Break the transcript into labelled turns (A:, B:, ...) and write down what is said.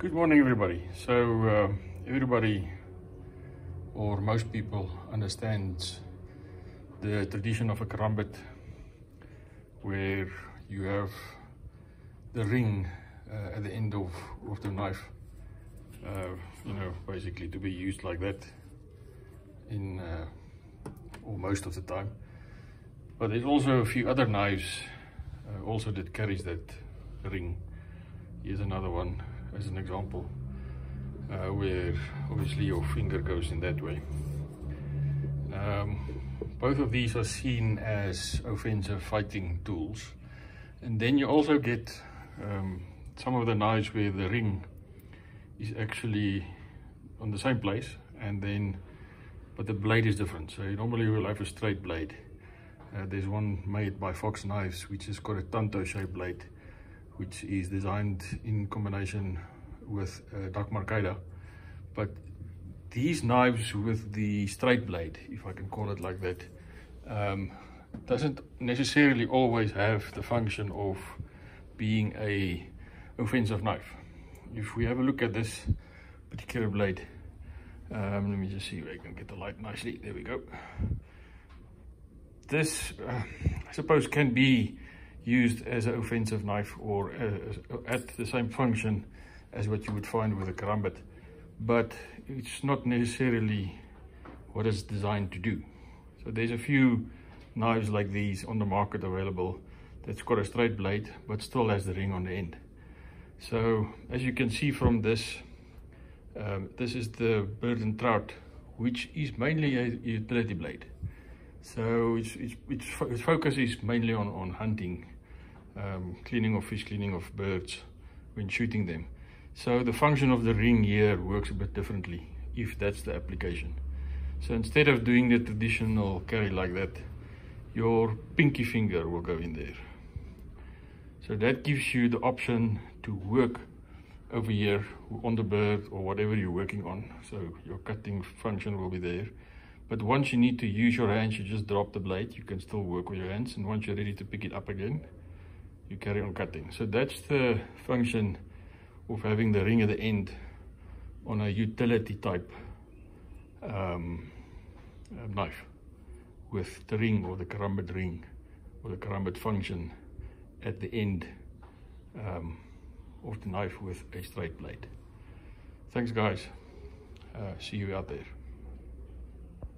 A: Good morning, everybody. So everybody, or most people, understands the tradition of a karambit, where you have the ring at the end of the knife, basically to be used like that in or most of the time. But there's also a few other knives also that carries that ring. Here's another one as an example, where obviously your finger goes in that way. Both of these are seen as offensive fighting tools. And then you also get some of the knives where the ring is actually on the same place, but the blade is different. So you normally will have a straight blade. There's one made by Fox Knives which is got a tanto shaped blade, which is designed in combination with Dak Marcaida. But these knives with the straight blade, if I can call it like that, doesn't necessarily always have the function of being a offensive knife. If we have a look at this particular blade, let me just see if I can get the light nicely. There we go. This, I suppose, can be used as an offensive knife or at the same function as what you would find with a karambit, but it's not necessarily what it's designed to do. So there's a few knives like these on the market available that's got a straight blade but still has the ring on the end. So as you can see from this, this is the Bird and Trout, which is mainly a utility blade. So its focus is mainly on hunting, cleaning of fish, cleaning of birds when shooting them. So the function of the ring here works a bit differently if that's the application. So instead of doing the traditional carry like that, your pinky finger will go in there. So that gives you the option to work over here on the bird or whatever you're working on. So your cutting function will be there. But once you need to use your hands, you just drop the blade. You can still work with your hands, and once you're ready to pick it up again, you carry on cutting. So that's the function of having the ring at the end on a utility type knife, with the ring or the karambit ring or the karambit function at the end of the knife with a straight blade. Thanks guys, see you out there.